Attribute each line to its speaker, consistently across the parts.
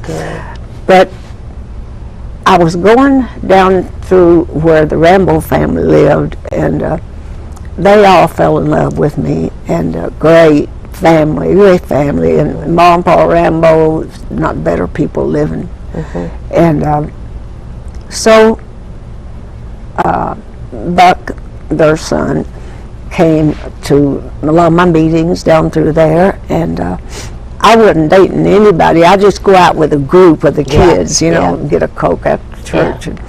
Speaker 1: good.
Speaker 2: But I was going down through where the Rambo family lived, and they all fell in love with me, and great family, and Mom and Pa Rambo, not better people living. And so Buck, their son, came to a lot of my meetings down through there, and I wasn't dating anybody. I just go out with a group of the kids, and get a Coke after church. And,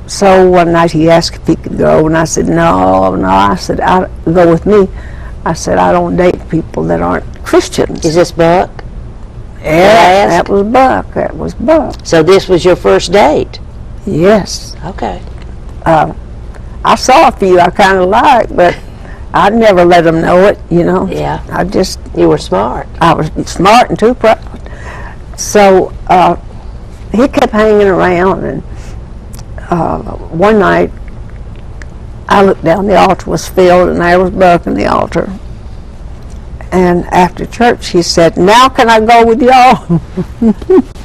Speaker 2: so one night he asked if he could go, and I said, no. I said, go with me. I said, I don't date people that aren't Christians.
Speaker 1: Is this Buck?
Speaker 2: Yeah, that was Buck.
Speaker 1: So this was your first date?
Speaker 2: Yes.
Speaker 1: Okay.
Speaker 2: I saw a few I kind of liked, but I'd never let them know it,
Speaker 1: Yeah. You were smart.
Speaker 2: I was smart and too proud. So he kept hanging around, and one night I looked down, the altar was filled, and there was Buck in the altar. And after church, he said, now can I go with y'all?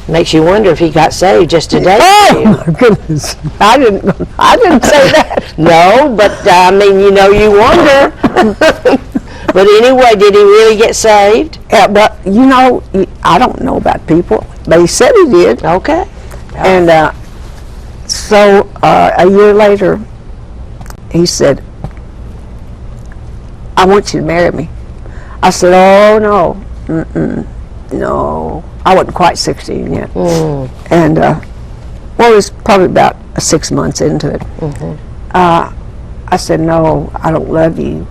Speaker 1: Makes you wonder if he got saved just to date you.
Speaker 2: Oh, my goodness. I didn't say that.
Speaker 1: No, but you wonder. But anyway, did he really get saved?
Speaker 2: Yeah, but, I don't know about people, but he said he did.
Speaker 1: Okay.
Speaker 2: And so a year later, he said, I want you to marry me. I said, oh, no. No. I wasn't quite 16 yet. And, it was probably about 6 months into it. I said, no, I don't love you.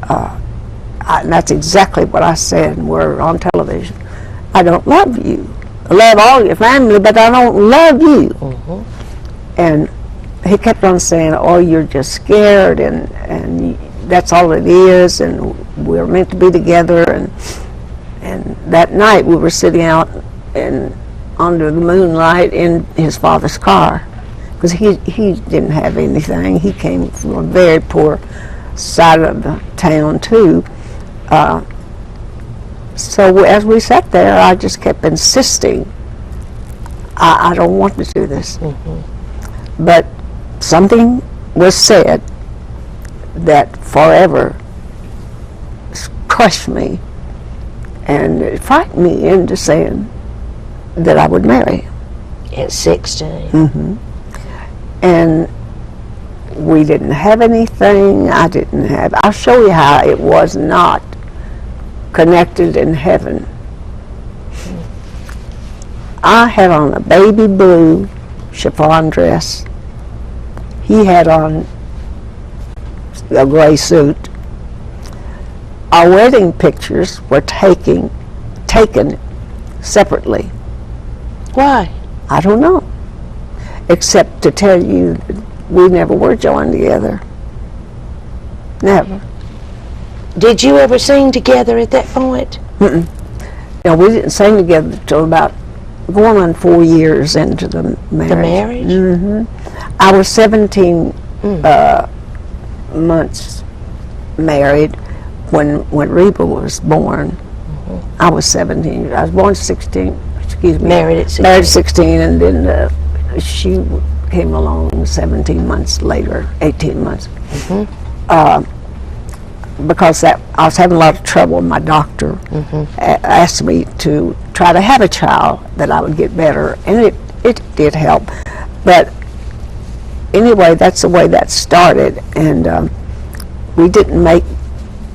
Speaker 2: And that's exactly what I said, and we're on television. I don't love you. I love all your family, but I don't love you. And he kept on saying, oh, you're just scared, and that's all it is, and we're meant to be together. And that night we were sitting out under the moonlight in his father's car, because he didn't have anything. He came from a very poor side of the town too. So as we sat there, I just kept insisting, I don't want to do this. But something was said that forever crushed me, and it frightened me into saying that I would marry.
Speaker 1: At 16?
Speaker 2: And we didn't have anything. I'll show you how it was not connected in heaven. I had on a baby blue chiffon dress. He had on a gray suit. Our wedding pictures were taken separately.
Speaker 1: Why?
Speaker 2: I don't know, except to tell you that we never were joined together. Never.
Speaker 1: Did you ever sing together at that point?
Speaker 2: No, we didn't sing together until about going on 4 years into the marriage.
Speaker 1: The marriage?
Speaker 2: I was 17 months married when Reba was born. I was 17. I was born 16. Excuse me.
Speaker 1: Married at 16.
Speaker 2: Married at 16, and then she came along 17 months later, 18 months. Because I was having a lot of trouble. My doctor asked me to try to have a child that I would get better, and it did help. But anyway, that's the way that started, and he didn't make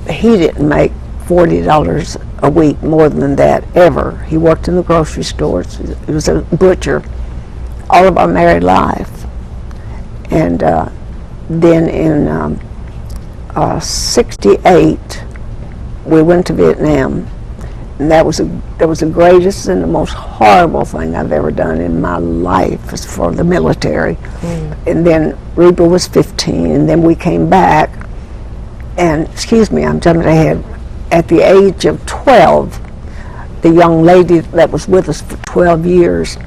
Speaker 2: $40 a week more than that ever. He worked in the grocery stores. He was a butcher all of our married life. And then in 68, we went to Vietnam, and that was the greatest and the most horrible thing I've ever done in my life, was for the military. And then Reba was 15, and then we came back, and excuse me, I'm jumping ahead. At the age of 12, the young lady that was with us for 12 years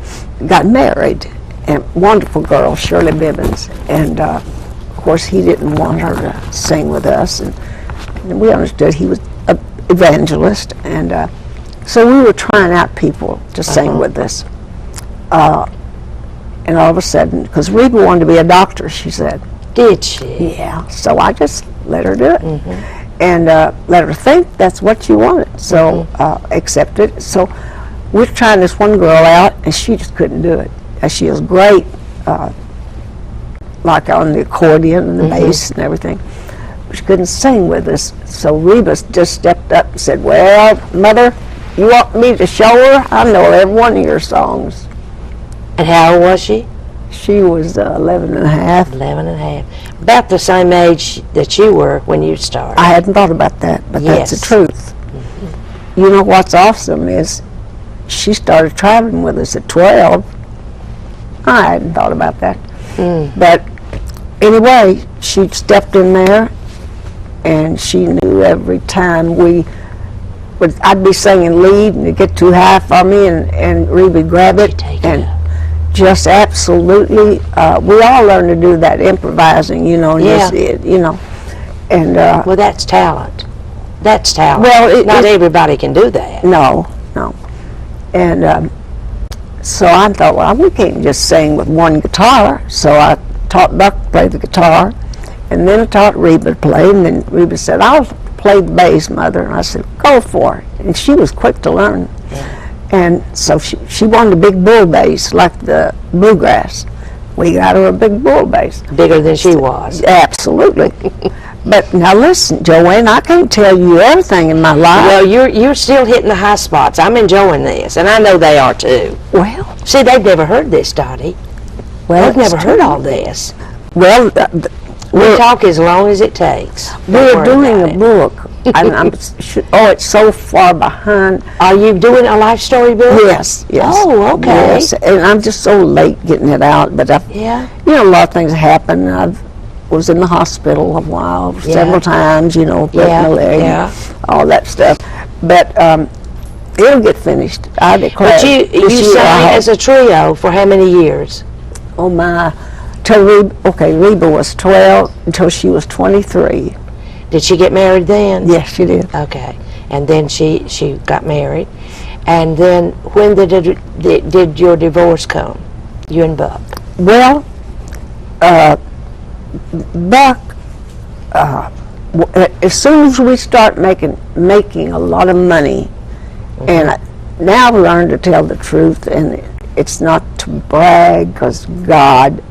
Speaker 2: got married, and wonderful girl, Shirley Bibbins, and of course he didn't want her to sing with us, and we understood he was an evangelist, and So we were trying out people to sing with us. And all of a sudden, because Reba wanted to be a doctor, she said.
Speaker 1: Did she?
Speaker 2: Yeah. So I just let her do it. And let her think that's what she wanted. So accepted. So we're trying this one girl out, and she just couldn't do it. She was great, like on the accordion and the bass and everything. But she couldn't sing with us. So Reba just stepped up and said, well, Mother, you want me to show her? I know every one of your songs.
Speaker 1: And how old was she?
Speaker 2: She was 11 and a half.
Speaker 1: 11 and a half. About the same age that you were when you started.
Speaker 2: I hadn't thought about that, but that's the truth. You know what's awesome is she started traveling with us at 12. I hadn't thought about that. But anyway, she stepped in there, and she knew every time I'd be singing lead, and it'd get too high for me, and Reba would grab it, and just absolutely, we all learned to do that improvising, you know, and
Speaker 1: well, that's talent. That's talent.
Speaker 2: Well,
Speaker 1: not everybody can do that.
Speaker 2: No, and so I thought, well, we can't just sing with one guitar. So I taught Buck to play the guitar, and then I taught Reba to play, and then Reba said, I'll play the bass, Mother. And I said, go for it. And she was quick to learn. And so she wanted a big bull bass, like the bluegrass. We got her a big bull bass.
Speaker 1: Bigger than she was.
Speaker 2: Absolutely. But now listen, Joanne, I can't tell you everything in my life.
Speaker 1: Well, you're still hitting the high spots. I'm enjoying this, and I know they are too.
Speaker 2: Well,
Speaker 1: see, they've never heard this, Dottie.
Speaker 2: Well,
Speaker 1: they've never heard all this.
Speaker 2: Well,
Speaker 1: we talk as long as it takes.
Speaker 2: We're doing a book. And it's so far behind.
Speaker 1: Are you doing a life story book?
Speaker 2: Yes.
Speaker 1: Oh, okay.
Speaker 2: Yes, and I'm just so late getting it out. But a lot of things happen. I was in the hospital a while, several times. Broke my leg, all that stuff. But it'll get finished. I declare.
Speaker 1: But you sang as a trio for how many years?
Speaker 2: Oh my! Reba was 12 until she was 23.
Speaker 1: Did she get married then?
Speaker 2: Yes, she did.
Speaker 1: Okay, and then she got married, and then when did your divorce come? You and Buck?
Speaker 2: Well, Buck. As soon as we start making a lot of money, and now I've learned to tell the truth, and it's not to brag, because God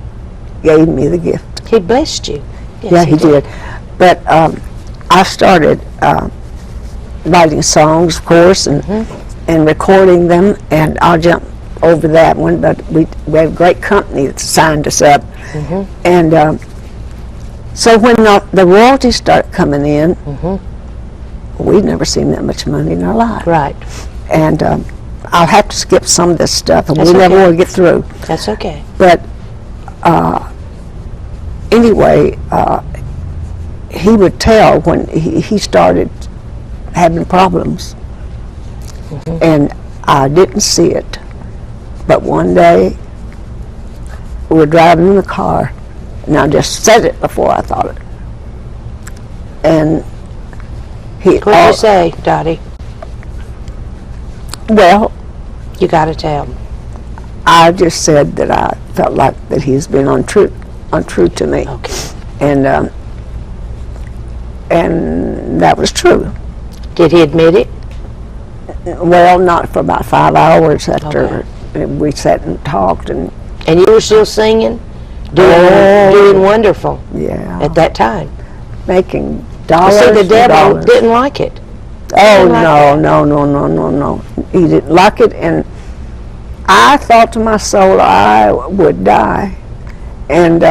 Speaker 2: gave me the gift.
Speaker 1: He blessed you. Yes,
Speaker 2: yeah, he did. But I started writing songs, of course, and recording them, and I'll jump over that one, but we have a great company that signed us up. And so when the royalties start coming in, we'd never seen that much money in our life.
Speaker 1: Right.
Speaker 2: And I'll have to skip some of this stuff, and we never want to get through.
Speaker 1: That's okay.
Speaker 2: But anyway, he would tell when he started having problems, and I didn't see it. But one day, we were driving in the car, and I just said it before I thought it. And
Speaker 1: what did you say, Dottie?
Speaker 2: Well,
Speaker 1: you got to tell him.
Speaker 2: I just said that I felt like that he's been untrue to me.
Speaker 1: Okay.
Speaker 2: And that was true.
Speaker 1: Did he admit it?
Speaker 2: Well, not for about 5 hours after we sat and talked. And
Speaker 1: you were still singing? Doing wonderful.
Speaker 2: Yeah.
Speaker 1: At that time.
Speaker 2: Making dollars.
Speaker 1: See, the devil didn't like it.
Speaker 2: Oh, no. He didn't like it, and I thought to my soul I would die. And